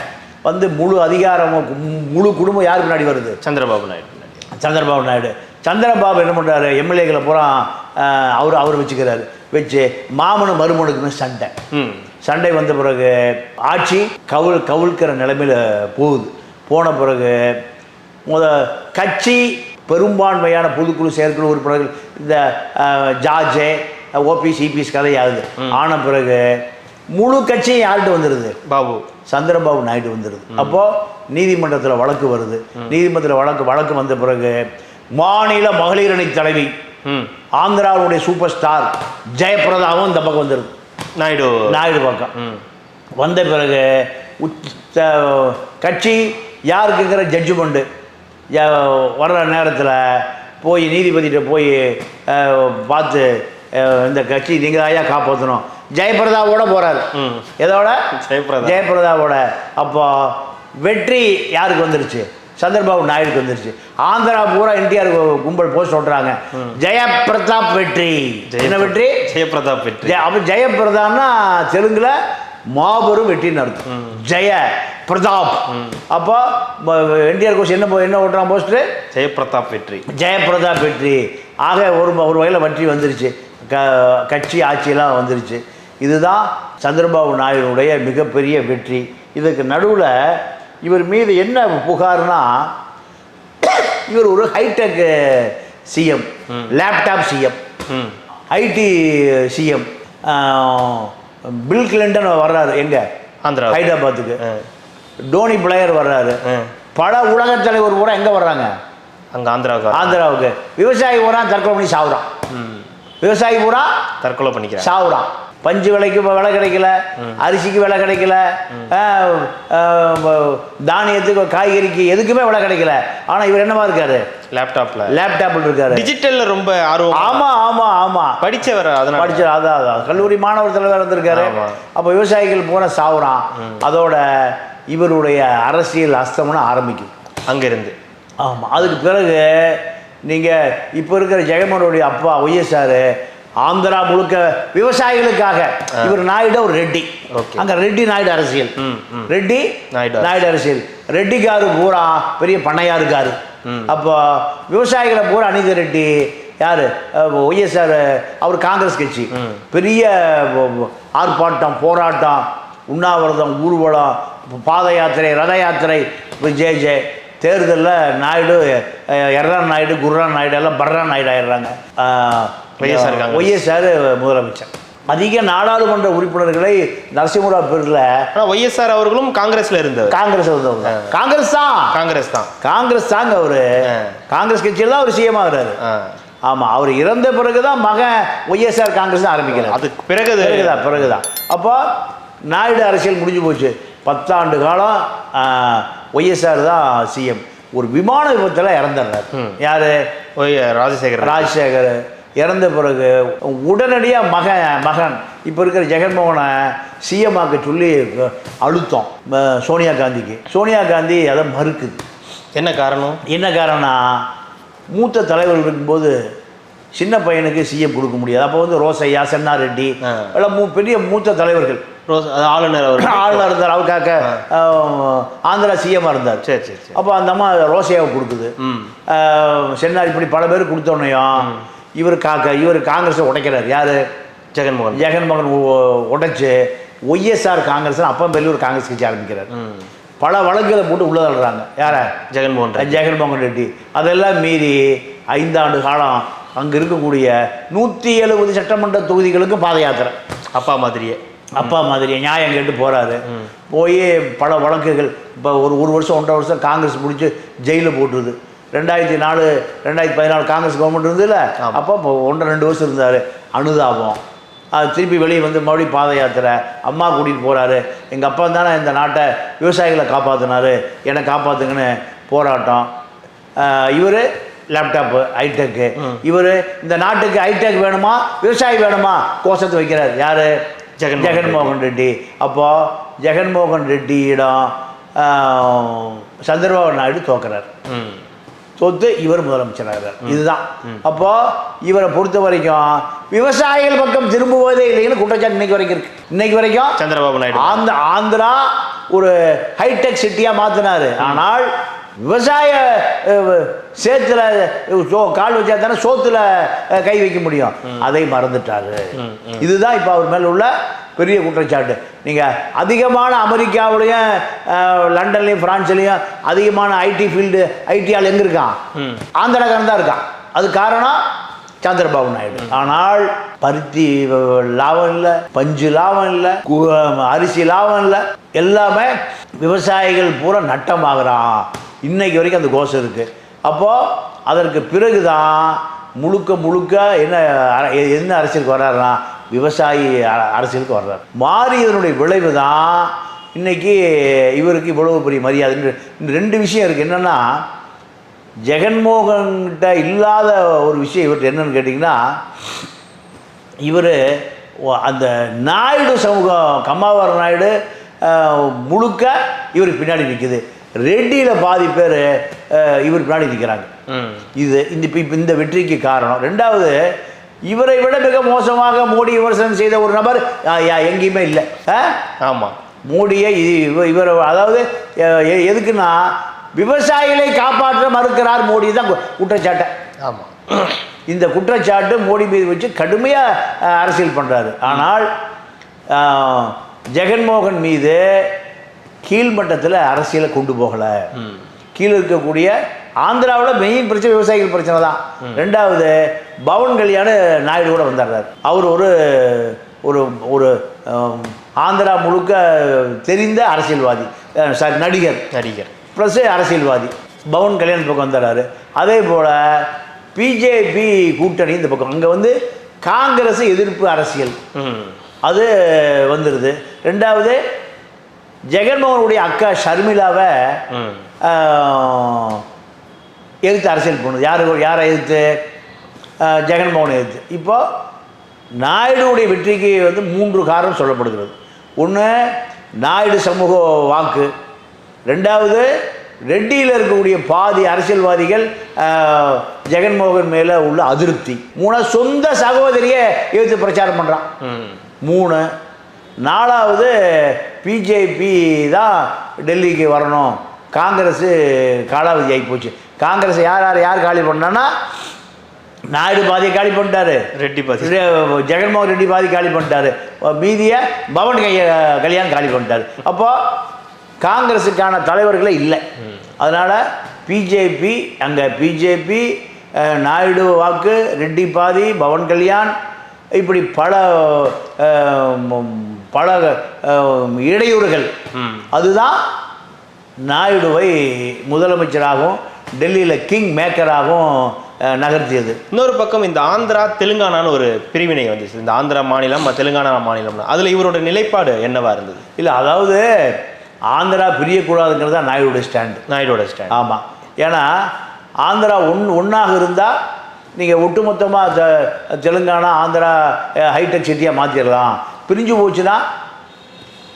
வந்து முழு அதிகாரமும் முழு குடும்பம் யார் பின்னாடி வருது? சந்திரபாபு நாயுடு. சந்திரபாபு என்ன பண்ணுறாரு, எம்எல்ஏக்களை பூரா அவர் வச்சுக்கிறாரு. வச்சு மாமனும் மருமனுக்குன்னு சண்டை வந்த பிறகு ஆட்சி கவிழ்க்கிற நிலைமையில் போன பிறகு கட்சி பெரும்பான்மையான பொதுக்குழு செயற்குழு உறுப்பினர்கள் இந்த ஜார்ஜே ஓபிஎஸ் இபிஎஸ் கதையாகுது. ஆன பிறகு முழு கட்சியும் யார்கிட்ட வந்துடுது? சந்திரபாபு நாயுடு வந்துடுது. அப்போது நீதிமன்றத்தில் வழக்கு வருது. நீதிமன்றத்தில் வழக்கு வந்த பிறகு மாநில மகளிர் அணி தலைவி ஆந்திராவுடைய சூப்பர் ஸ்டார் ஜெயபிரதாவும் இந்த பக்கம் வந்துடுது, நாயுடு பக்கம். வந்த பிறகு கட்சி யாருக்குங்கிற ஜட்ஜ்மெண்ட்டு வர்ற நேரத்தில் போய் நீதிபதிகிட்ட போய் பார்த்து இந்த கட்சி நீங்கள் தாயா காப்பாற்றணும், ஜெயபிரதாவோட போகிறாரு. எதோட? ஜெயபிரதாவோட. அப்போ வெற்றி யாருக்கு வந்துருச்சு? சந்திரபாபு நாயுடுக்கு வந்துருச்சு. ஆந்திரா பூரா என்டிஆர் கும்பல் போஸ்ட் ஓட்டுறாங்க, ஜெயபிரதாப் வெற்றி. என்ன வெற்றி? ஜெயபிரதாப் வெற்றி. அப்போ ஜெயபிரதான்னா தெலுங்குல மாபெரும் வெற்றின்னு அர்த்தம், ஜெய பிரதாப். அப்போ என்டிஆர் கோஷ் என்ன ஓட்டுறான் போஸ்ட்டு? ஜெயபிரதாப் வெற்றி. ஆக ஒரு வகையில் வெற்றி வந்துருச்சு, கட்சி ஆட்சியெல்லாம் வந்துருச்சு. இதுதான் சந்திரபாபு நாயுடைய மிகப்பெரிய வெற்றி. இதுக்கு நடுவில் இவர் மீது என்ன புகார்னா, இவர் ஒரு hi tech CM, laptop CM, IT CM. Bill Clinton வர்றாரு எங்க? ஆந்திரா, ஹைதராபாத்துக்கு. டோனி பிளேயர் வர்றாரு. பல உலக தலைவர் பூரா எங்கே வர்றாங்க? அங்கே ஆந்திராவுக்கு. விவசாயி பூரா தற்கொலை பண்ணி சாவுறான். விவசாயி பூரா தற்கொலை பண்ணிக்கிறான், சாவுறான். பஞ்சு விலைக்கு விலை கிடைக்கல, அரிசிக்கு விலை கிடைக்கல, தானியத்துக்கு காய்கறிக்கு எதுக்குமே விலை கிடைக்கல. ஆனால் இவர் என்னவா இருக்காரு? லேப்டாப்ல இருக்காரு, டிஜிட்டல்ல ரொம்ப ஆர்வம். ஆமா படிச்சவர், அதான் கல்லூரி மாணவர் தலைவர் இருந்திருக்காரு. அப்போ விவசாயிகள் பூரா சாவுறான். அதோட இவருடைய அரசியல் அஸ்தமனம் ஆரம்பிக்கும் அங்கிருந்து. ஆமாம். அதுக்கு பிறகு நீங்கள் இப்போ இருக்கிற ஜெகன்மோகனுடைய அப்பா ஒய்எஸ்ஆர் ஆந்திரா முழுக்க விவசாயிகளுக்காக, இவர் நாயுடு ஒரு ரெட்டி, அங்கே ரெட்டி நாயுடு அரசியல், ரெட்டி நாயுடு அரசியல். ரெட்டிக்காரு பூரா பெரிய பண்ணையாருக்காரு. அப்போ விவசாயிகளை பூரா அனித ரெட்டி யார்? ஒய்எஸ்ஆர். அவர் காங்கிரஸ் கட்சி. பெரிய ஆர்ப்பாட்டம், போராட்டம், உண்ணாவிரதம், ஊர்வலம், பாத யாத்திரை, ரத யாத்திரை. ஜே தேர்தலில் நாயுடு, எர்ரான் நாயுடு, குர்ரான் நாயுடு எல்லாம் பர்ரான் நாயுடு ஆயிடுறாங்க. ஒய்எஸ்ஆர் முதலமைச்சர். அதிக நாடாளுமன்ற உறுப்பினர்களை நரசிம்மராவ் பேரில். ஆனால் ஒய்எஸ்ஆர் அவர்களும் காங்கிரஸில் இருந்தவர். காங்கிரஸ் தாங்க அவர். காங்கிரஸ் கட்சியில் தான் அவர் சிஎம் ஆகிறாரு. ஆமாம், அவர் இறந்த பிறகு தான் மகன் ஒய்எஸ்ஆர் காங்கிரஸ் தான் ஆரம்பிக்கிறார். அதுக்கு பிறகுதான். அப்போ நாயுடு அரசியல் முடிஞ்சு போச்சு. 10 ஆண்டு காலம் ஒய்எஸ்ஆர் தான் சிஎம். ஒரு விமான விபத்தில் இறந்துடுறார். யார்? ராஜசேகர். இறந்த பிறகு உடனடியாக மகன் இப்போ இருக்கிற ஜெகன்மோகனை சிஎம் ஆக்க சொல்லி அழுத்தம் சோனியா காந்திக்கு. சோனியா காந்தி அதை மறுக்குது. என்ன காரணம்னா மூத்த தலைவர்கள் இருக்கும்போது சின்ன பையனுக்கு சிஎம் கொடுக்க முடியாது. அப்போ வந்து ரோசையா, சென்னாரெட்டி எல்லாம் பெரிய மூத்த தலைவர்கள். ஆளுநர் இருந்தார், அவருக்காக ஆந்திரா சிஎம்மாக இருந்தார். சரி. அப்போ அந்த அம்மா ரோசையாவை கொடுக்குது. சென்னார் இப்படி பல பேர் கொடுத்தோன்னையும் இவர் காங்கிரஸை உடைக்கிறார். யார்? ஜெகன்மோகன் உடைச்சு ஒய்எஸ்ஆர் காங்கிரஸ் அப்பா பேர்ல ஒரு காங்கிரஸ் கட்சி ஆரம்பிக்கிறார். பல வழக்குகளை போட்டு உள்ள தள்ளுறாங்க. யாரை? ஜெகன்மோகன் ரெட்டி. அதெல்லாம் மீறி 5 ஆண்டு காலம் அங்கே இருக்கக்கூடிய 170 சட்டமன்ற தொகுதிகளுக்கு பாத யாத்திரை. அப்பா மாதிரியே நியாயம் கேட்டு போகிறாரு. போய் பல வழக்குகள் இப்போ ஒரு வருஷம் 1.5 வருஷம் காங்கிரஸ் முடிச்சு ஜெயிலில் போட்டுருது. 2004 2014 காங்கிரஸ் கவர்மெண்ட் இருந்ததுல, அப்போ 1-2 வருஷம் இருந்தார். அனுதாபம். திருப்பி வெளியே வந்து மறுபடியும் பாத யாத்திரை. அம்மா கூட்டிகிட்டு போகிறாரு. எங்கள் அப்பா தானே இந்த நாட்டை விவசாயிகளை காப்பாற்றினார், என்னை காப்பாற்றுங்கன்னு போராட்டம். இவர் லேப்டாப்பு ஹைடெக்கு. இவர் இந்த நாட்டுக்கு ஹைடெக் வேணுமா விவசாயி வேணுமா கோஷத்தை வைக்கிறார். யார்? ஜெகன்மோகன் ரெட்டி. அப்போது ஜெகன்மோகன் ரெட்டியிடம் சந்திரபாபு நாயுடு தோக்குறார். தோத்து இவர் முதலமைச்சராகிறார். இதுதான். அப்போது இவரை பொறுத்த வரைக்கும் விவசாயிகள் பக்கம் திரும்புவதே இல்லைன்னு குற்றச்சாட்டு இன்னைக்கு வரைக்கும் இருக்கு. இன்னைக்கு வரைக்கும் சந்திரபாபு நாயுடு ஆந்திரா ஒரு ஹைடெக் சிட்டியாக மாற்றினார். ஆனால் விவசாய சேத்துல கால் வச்சா தானே சோத்துல கை வைக்க முடியும். அதை மறந்துட்டாரு. இதுதான் இப்போ அவர் மேல உள்ள பெரிய குற்றச்சாட்டு. நீங்கள் அதிகமான அமெரிக்காவிலையும் லண்டன்லையும் ஃப்ரான்ஸ்லையும் அதிகமான ஐடி ஃபீல்டு ஐடி ஆள் எங்கே இருக்கான்? ஆந்திராக்காரன் தான் இருக்கான். அது காரணம் சந்திரபாபு நாயுடு. ஆனால் பருத்தி லாபம் இல்லை, பஞ்சு லாபம் இல்லை, அரிசி லாபம் இல்லை, எல்லாமே விவசாயிகள் பூரா நட்டமாகறான். இன்னைக்கு வரைக்கும் அந்த கோஷம் இருக்குது. அப்போது அதற்கு பிறகு தான் முழுக்க என்ன அரசியலுக்கு வர்றாருன்னா விவசாயி அரசியலுக்கு வர்றார். மாறியதனுடைய விளைவு தான் இன்றைக்கி இவருக்கு இவ்வளவு பெரிய மரியாதை. இந்த 2 விஷயம் இருக்குது. என்னென்னா, ஜெகன்மோகன்கிட்ட இல்லாத ஒரு விஷயம் இவர்கிட்ட என்னன்னு கேட்டிங்கன்னா, இவர் அந்த நாயுடு சமூகம் கம்மாவார நாயுடு முழுக்க இவருக்கு பின்னாடி நிற்குது. ரெட்டியில் பாதி பேர் இவர் பின்னாடி நிற்கிறாங்க. இந்த வெற்றிக்கு காரணம். 2வது, இவரை விட மிக மோசமாக மோடி விமர்சனம் செய்த ஒரு நபர் எங்கேயுமே இல்லை. ஆமாம், மோடியை இவர் அதாவது எதுக்குன்னா விவசாயிகளை காப்பாற்ற மறுக்கிறார் மோடி தான் குற்றச்சாட்டை. ஆமாம், இந்த குற்றச்சாட்டு மோடி மீது வச்சு கடுமையாக அரசியல் பண்ணுறாரு. ஆனால் ஜெகன்மோகன் மீது கீழ்மட்டத்தில் அரசியலை கொண்டு போகலை. கீழே இருக்கக்கூடிய ஆந்திராவில் மெயின் பிரச்சனை விவசாயிகள் பிரச்சனை தான். 2வது, பவன் கல்யாண் நாயுடு கூட வந்துடுறார். அவர் ஒரு ஒரு ஒரு ஆந்திரா முழுக்க தெரிந்த அரசியல்வாதி, நடிகர் ப்ளஸ் அரசியல்வாதி. பவன் கல்யாண் பக்கம் வந்துடுறாரு. அதே போல் பிஜேபி கூட்டணி இந்த பக்கம். அங்கே வந்து காங்கிரஸ் எதிர்ப்பு அரசியல் அது வந்துடுது. 2வது, ஜெகன்மோகனுடைய அக்கா ஷர்மிளாவை எதிர்த்து அரசியல் பண்ணுது. யாரை எதிர்த்து? ஜெகன்மோகனை எதிர்த்து. இப்போது நாயுடுடைய வெற்றிக்கு வந்து 3 காரணம் சொல்லப்படுகிறது. ஒன்று, நாயுடு சமூக வாக்கு. 2வது, ரெட்டியில் இருக்கக்கூடிய பாதி அரசியல்வாதிகள் ஜெகன்மோகன் மேலே உள்ள அதிருப்தி. 3, சொந்த சகோதரியை எதிர்த்து பிரச்சாரம் பண்ணுறான். 3, 4வது, பிஜேபி தான் டெல்லிக்கு வரணும், காங்கிரஸு காலாவதி ஆகி போச்சு. காங்கிரஸ் யார் காலி பண்ணான்னா நாயுடு பாதியை காலி பண்ணிட்டாரு, ரெட்டி பாதி, ஜெகன்மோகன் ரெட்டி பாதி காலி பண்ணிட்டாரு, மீதியை பவன் கல்யாண் காலி பண்ணிட்டாரு. அப்போது காங்கிரஸுக்கான தலைவர்களே இல்லை. அதனால் பிஜேபி பிஜேபி நாயுடு வாக்கு, ரெட்டி பாதி, பவன் கல்யாண், இப்படி பல இடையூறுகள். அதுதான் நாயுடுவை முதலமைச்சராகவும் டெல்லியில் கிங் மேக்கராகவும் நகர்த்தியது. இன்னொரு பக்கம் இந்த ஆந்திரா தெலுங்கானான்னு ஒரு பிரிவினை வந்துச்சு. இந்த ஆந்திரா மாநிலம் தெலுங்கானா மாநிலம், அதில் இவரோட நிலைப்பாடு என்னவா இருந்தது? இல்லை, அதாவது ஆந்திரா பிரியக்கூடாதுங்கிறது தான் நாயுடோட ஸ்டாண்ட். ஆமாம், ஏன்னா ஆந்திரா ஒன்றாக இருந்தால் நீங்கள் ஒட்டுமொத்தமாக தெலுங்கானா ஆந்திரா ஹைடெக் சிட்டியாக மாற்றிடலாம். பிரிஞ்சு போச்சுன்னா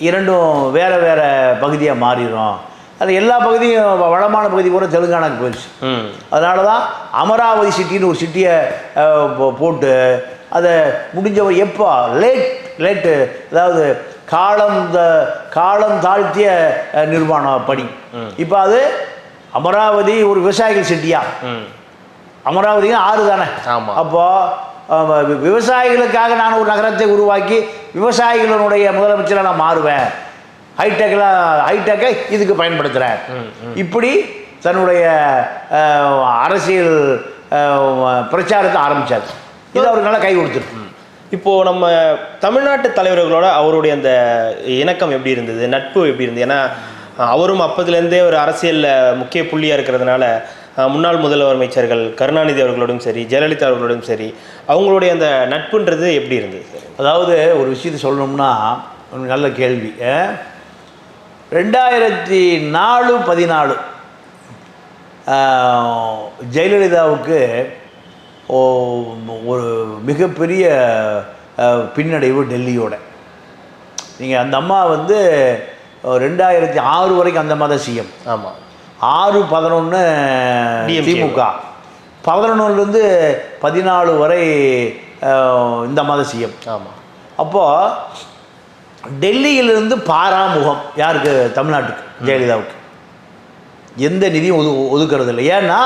இரண்டும் வேறு வேறு பகுதியாக மாறிடும். அது எல்லா பகுதியும் வளமான பகுதி கூட தெலுங்கானாக்கு போயிடுச்சு. அதனால தான் அமராவதி சிட்டின்னு ஒரு சிட்டியை போட்டு அதை முடிஞ்சவர் எப்போ லேட்டு அதாவது காலம் தாழ்த்திய நிர்மாணம் பணி. இப்போ அது அமராவதி ஒரு விவசாயிகள் சிட்டியா? அமராவதிக்கு 6 தானே. அப்போது விவசாயிகளுக்காக நான் ஒரு நகரத்தை உருவாக்கி விவசாயிகளுடைய முதலமைச்சராக நான் மாறுவேன், ஹைடெக்கை இதுக்கு பயன்படுத்துகிறேன். இப்படி தன்னுடைய அரசியல் பிரச்சாரத்தை ஆரம்பித்தார். இது அவருக்கு நல்லா கை கொடுத்துருக்கு. இப்போது நம்ம தமிழ்நாட்டு தலைவர்களோட அவருடைய அந்த இணக்கம் எப்படி இருந்தது, நட்பு எப்படி இருந்தது? ஏன்னா அவரும் அப்போதுலேருந்தே ஒரு அரசியலில் முக்கிய புள்ளியாக இருக்கிறதுனால முன்னாள் முதல்வர் அமைச்சர்கள் கருணாநிதி அவர்களோடும் சரி, ஜெயலலிதா அவர்களோடும் சரி, அவங்களுடைய அந்த நட்புன்றது எப்படி இருந்தது? அதாவது ஒரு விஷயத்தை சொல்லணும்னா, ஒரு நல்ல கேள்வி. 2014 ஜெயலலிதாவுக்கு ஒரு மிகப்பெரிய பின்னடைவு டெல்லியோட. நீங்கள் அந்த அம்மா வந்து 2006 வரைக்கும் அந்த அம்மா தான் சிஎம். ஆமாம். 6-11 திமுக, 11லேருந்து 14 வரை இந்த அம்மா தான் சிஎம். ஆமாம். அப்போது டெல்லியிலிருந்து பாராமுகம் யாருக்கு? தமிழ்நாட்டுக்கு, ஜெயலலிதாவுக்கு எந்த நிதியும் ஒதுக்கிறது இல்லை. ஏன்னா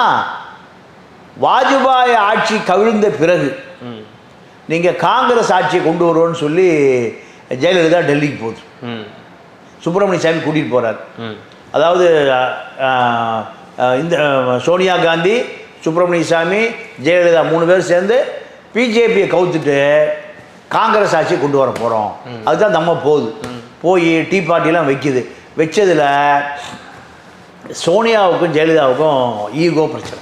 வாஜ்பாய் ஆட்சி கவிழ்ந்த பிறகு நீங்கள் காங்கிரஸ் ஆட்சியை கொண்டு வருவோன்னு சொல்லி ஜெயலலிதா டெல்லிக்கு போகுது. சுப்பிரமணிய சாமி கூட்டிகிட்டு போகிறார். அதாவது இந்த சோனியா காந்தி, சுப்பிரமணிய சாமி, ஜெயலலிதா 3 பேர் சேர்ந்து பிஜேபியை கவுத்துட்டு காங்கிரஸ் ஆட்சியை கொண்டு வர போகிறோம். அதுதான் நம்ம போகுது. போய் டீ பார்ட்டிலாம் வைக்குது. வச்சதில் சோனியாவுக்கும் ஜெயலலிதாவுக்கும் ஈகோ பிரச்சனை.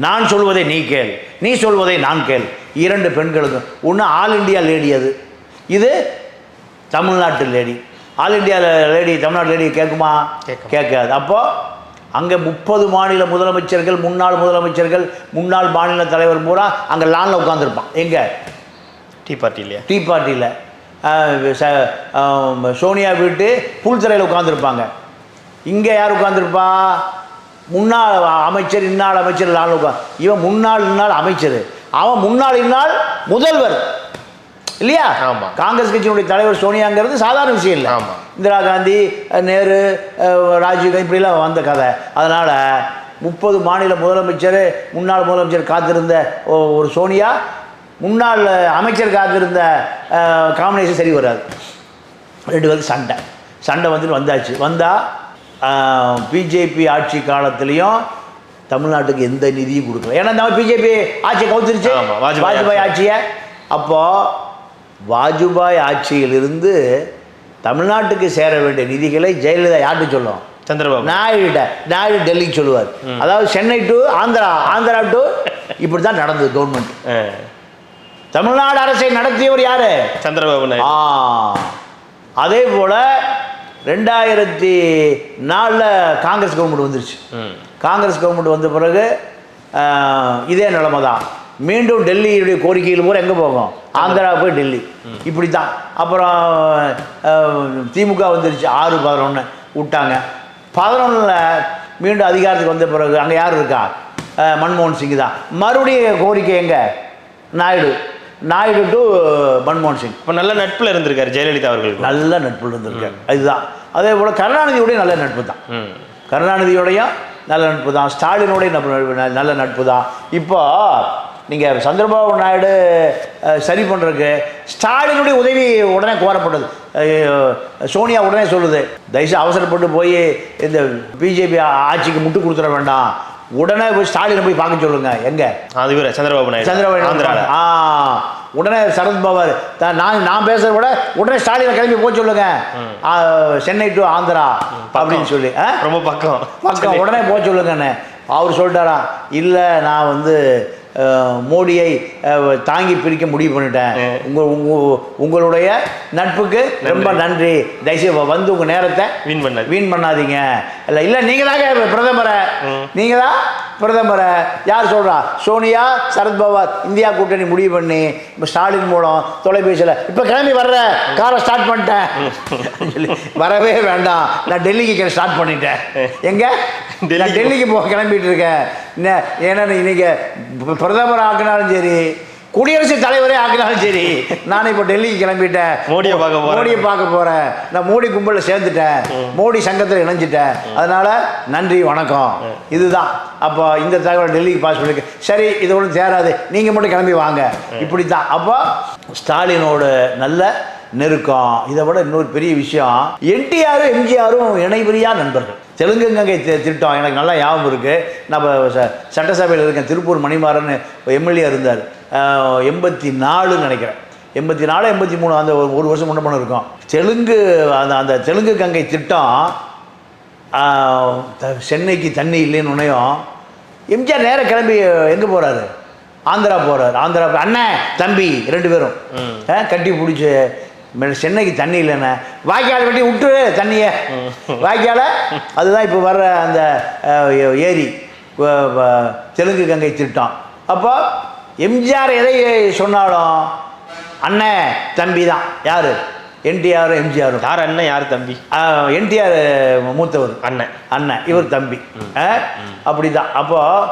நான் சொல்வதை நீ கேள், நீ சொல்வதை நான் கேள். 2 பெண்களுக்கும். ஒன்று ஆல் இண்டியா லேடி, இது தமிழ்நாட்டு லேடி. ஆல் இண்டியா லேடி தமிழ்நாட்டு லேடி கேட்குமா? கேட்காது. அப்போது அங்கே 30 மாநில முதலமைச்சர்கள், முன்னாள் முதலமைச்சர்கள், முன்னாள் மாநில தலைவர் பூரா அங்கே லானில் உட்காந்துருப்பான். எங்கே? டீ பார்ட்டிலையா? டீ பார்ட்டியில் சோனியா வீட்டு புல்தரையில் உட்காந்துருப்பாங்க. இங்கே யார் உட்காந்துருப்பா? முன்னாள் அமைச்சர், இன்னாள் அமைச்சர் லானில் உட்காந்து. இவன் முன்னாள் இன்னாள் அமைச்சர், அவன் முன்னாள் இன்னாள் முதல்வர் இல்லையா? ஆமாம். காங்கிரஸ் கட்சியினுடைய தலைவர் சோனியாங்கிறது சாதாரண விஷயம் இல்லை. ஆமாம். இந்திரா காந்தி, நேரு, ராஜீவ் காந்தி இப்படிலாம் வந்த கதை. அதனால் 30 மாநில முதலமைச்சர், முன்னாள் முதலமைச்சர் காத்திருந்த ஒரு சோனியா, முன்னாள் அமைச்சர் காத்திருந்த காம்பினேஷன் சரி வராது. 2 பேருக்கு சண்டை வந்துட்டு வந்தாச்சு. வந்தால் பிஜேபி ஆட்சி காலத்துலேயும் தமிழ்நாட்டுக்கு எந்த நிதியும் கொடுக்கல. ஏன்னா நம்ம பிஜேபி ஆட்சியை கவுத்துருச்சு, வாஜ்பாய் ஆட்சியை. அப்போது வாஜ்பாய் ஆட்சியிலிருந்து தமிழ்நாட்டுக்கு சேர வேண்டிய நிதிகளை ஜெயலலிதா யார்கிட்ட சொல்லும்? சந்திரபாபு நாயுடு டெல்லிக்கு சொல்லுவார். அதாவது சென்னை டு ஆந்திரா டு இப்படி தான் நடந்தது கவர்மெண்ட். தமிழ்நாடு அரசை நடத்தியவர் யாரு? சந்திரபாபு நாயுடு. அதே போல் 2004 காங்கிரஸ் கவர்மெண்ட் வந்துருச்சு. காங்கிரஸ் கவர்மெண்ட் வந்த பிறகு இதே நிலைமை தான். மீண்டும் டெல்லியுடைய கோரிக்கைகள் பூரா எங்கே போகும்? ஆந்திரா போய் டெல்லி. இப்படி தான். அப்புறம் திமுக வந்துருச்சு. 6-11 விட்டாங்க. 11ல் மீண்டும் அதிகாரத்துக்கு வந்த பிறகு அங்கே யார் இருக்கா? மன்மோகன் சிங் தான். மறுபடியும் கோரிக்கை எங்கே? நாயுடு டு மன்மோகன் சிங். இப்போ நல்ல நட்பில் இருந்திருக்காரு ஜெயலலிதா அவர்கள். நல்ல நட்பில் இருந்திருக்காரு. அதுதான். அதே போல் கருணாநிதியோடைய நல்ல நட்பு தான். கருணாநிதியோடையும் நல்ல நட்பு தான். ஸ்டாலினோடைய நல்ல நட்பு தான். இப்போ நீங்கள் சந்திரபாபு நாயுடு சரி பண்ணுறதுக்கு ஸ்டாலினுடைய உதவி உடனே கோரப்பட்டது. சோனியா உடனே சொல்லுது, தயவுசெய்து அவசரப்பட்டு போய் இந்த பிஜேபி ஆட்சிக்கு முட்டு கொடுத்துட வேண்டாம், உடனே போய் ஸ்டாலினை போய் பார்க்க சொல்லுங்க. எங்க? அது சந்திரபாபு நாயுடு. உடனே சரத்பவார் நான் பேசுறத விட உடனே ஸ்டாலினை கிளம்பி போக சொல்லுங்க, சென்னை டு ஆந்திரா அப்படின்னு சொல்லி. ரொம்ப பக்கம் உடனே போக சொல்லுங்கன்னு அவர் சொல்லிட்டாரா? இல்லை, நான் வந்து மோடியை தாங்கி பிரிக்க முடிவு பண்ணிட்டேன். உங்களுடைய நட்புக்கு ரொம்ப நன்றி. தயவுசெய்து வந்து உங்கள் நேரத்தை வீண் பண்ணாதீங்க. இல்லை நீங்கள் தாங்க பிரதமரை, நீங்கள் தான் பிரதமரை. யார் சொல்கிறா? சோனியா, சரத்பவார் இந்தியா கூட்டணி முடிவு பண்ணி இப்போ ஸ்டாலின் மூலம் தொலைபேசியில் இப்போ கிளம்பி வர்ற காரை ஸ்டார்ட் பண்ணிட்டேன். வரவே வேண்டாம், நான் டெல்லிக்கு ஸ்டார்ட் பண்ணிட்டேன். எங்கே? டெல்லிக்கு போக கிளம்பிட்டு இருக்கேன். ஏன்னா இன்னைக்கு பிரதமர் ஆக்கினாலும் சரி, குடியரசுத் தலைவரே ஆக்கினாலும் சரி, நான் இப்போ டெல்லிக்கு கிளம்பிட்டேன். மோடியை பார்க்க போகிறேன். நான் மோடி கும்பலில் சேர்ந்துட்டேன், மோடி சங்கத்தில் இணைஞ்சிட்டேன். அதனால் நன்றி, வணக்கம். இதுதான். அப்போ இந்த தகவல் டெல்லிக்கு பாஸ் பண்ணிருக்கு. சரி, இது ஒன்றும் சேராது, நீங்கள் மட்டும் கிளம்பி வாங்க. இப்படி தான். அப்போ ஸ்டாலினோட நல்ல நெருக்கம். இதை விட இன்னொரு பெரிய விஷயம், என்டிஆரும் எம்ஜிஆரும் இணைபிரியா நண்பர்கள். தெலுங்கு கங்கை திட்டம் எனக்கு நல்லா ஞாபகம் இருக்குது. நான் சட்டசபையில் இருக்கேன். திருப்பூர் மணிமாறன் எம்எல்ஏ இருந்தார். 84 நினைக்கிறேன், 84 83 அந்த ஒரு வருஷம் முன்ன இருக்கும். தெலுங்கு அந்த தெலுங்கு கங்கை திட்டம் சென்னைக்கு தண்ணி இல்லைன்னு உன்னையும் எம்ஜிஆர் நேராக கிளம்பி எங்கே போகிறாரு? ஆந்திரா போகிறார். ஆந்திரா அண்ணன் தம்பி 2 பேரும் கட்டி பிடிச்சி சென்னைக்கு தண்ணி இல்லைண்ணே, வாய்க்கால் வெட்டி விட்டுரு தண்ணியை, வாய்க்கால. அதுதான் இப்போ வர்ற அந்த ஏரி தெலுங்கு கங்கை திட்டம். அப்போ எம்ஜிஆர் எதை சொன்னாலும் அண்ணன் தம்பி தான். யார்? என்டிஆர் எம்ஜிஆரும். யார் அண்ணன் யார் தம்பி? என்டிஆர் மூத்தவர், அண்ணன் இவர் தம்பி. அப்படி தான். அப்போது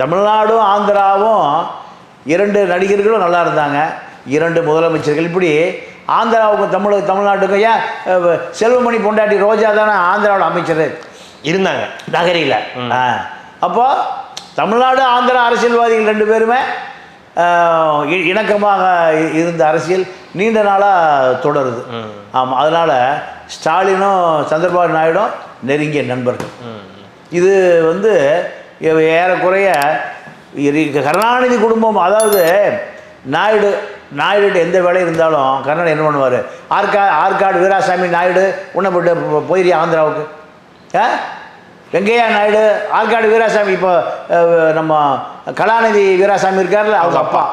தமிழ்நாடும் ஆந்திராவும் 2 நடிகர்களும் நல்லா இருந்தாங்க, 2 முதலமைச்சர்கள். இப்படி ஆந்திராவுக்கும் தமிழ்நாட்டுக்கும் ஏன் செல்வமணி பொண்டாட்டி ரோஜா தானே ஆந்திராவோட அமைச்சர் இருந்தாங்க நகரியில். அப்போது தமிழ்நாடு ஆந்திரா அரசியல்வாதிகள் 2 பேருமே இணக்கமாக இருந்த அரசியல் நீண்ட நாளாக தொடருது. ஆமாம், அதனால் ஸ்டாலினும் சந்திரபாபு நாயுடும் நெருங்கிய நண்பர்கள். இது வந்து ஏறக்குறைய கருணாநிதி குடும்பம், அதாவது நாயுடு எந்த வேலை இருந்தாலும் கருணாநிதி என்ன பண்ணுவார்? ஆற்காடு வீராசாமி நாயுடு உன்னப்பட்டு போயிரியா ஆந்திராவுக்கு? வெங்கையா நாயுடு, ஆற்காடு வீராசாமி, இப்போ நம்ம கலாநிதி வீராசாமி இருக்கார்ல, அவங்க அப்பா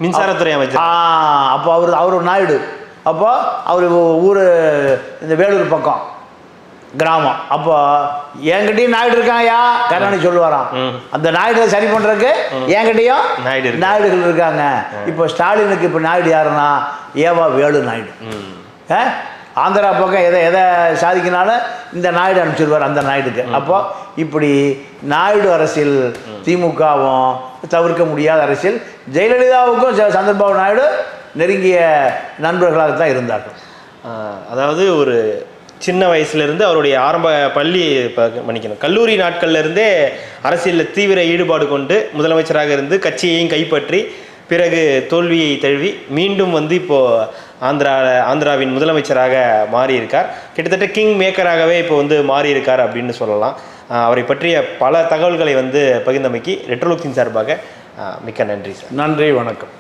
மின்சாரத்துறை அமைச்சர். அப்போ அவர் நாயுடு. அப்போ அவர் ஊர் இந்த வேலூர் பக்கம் கிராமம். அப்போ என்கிட்டயும் நாயுடு இருக்காங்கயா கருணாநிதி சொல்லுவாராம். அந்த நாயுடு சரி பண்ணுறதுக்கு என்கிட்டயும் நாயுடுகள் இருக்காங்க. இப்போ ஸ்டாலினுக்கு இப்போ நாயுடு யாருன்னா ஏவா வேலு நாயுடு. ஆந்திரா பக்கம் எதை சாதிக்கினாலும் இந்த நாயுடு அனுப்பிச்சிடுவார் அந்த நாயுடுக்கு. அப்போ இப்படி நாயுடு அரசியல் திமுகவும் தவிர்க்க முடியாத அரசியல். ஜெயலலிதாவுக்கும் சந்திரபாபு நாயுடு நெருங்கிய நண்பர்களாக தான் இருந்தார்கள். அதாவது ஒரு சின்ன வயசுலேருந்து அவருடைய ஆரம்ப பள்ளி கல்லூரி நாட்கள்லேருந்தே அரசியலில் தீவிர ஈடுபாடு கொண்டு முதலமைச்சராக இருந்து கட்சியையும் கைப்பற்றி பிறகு தோல்வியை தழுவி மீண்டும் வந்து இப்போது ஆந்திராவின் முதலமைச்சராக மாறியிருக்கார். கிட்டத்தட்ட கிங் மேக்கராகவே இப்போ வந்து மாறியிருக்கார் அப்படின்னு சொல்லலாம். அவரை பற்றிய பல தகவல்களை வந்து பகிர்ந்தமைக்கு ரெட்ரோலுக்ஸின் சார்பாக மிக்க நன்றி சார். நன்றி, வணக்கம்.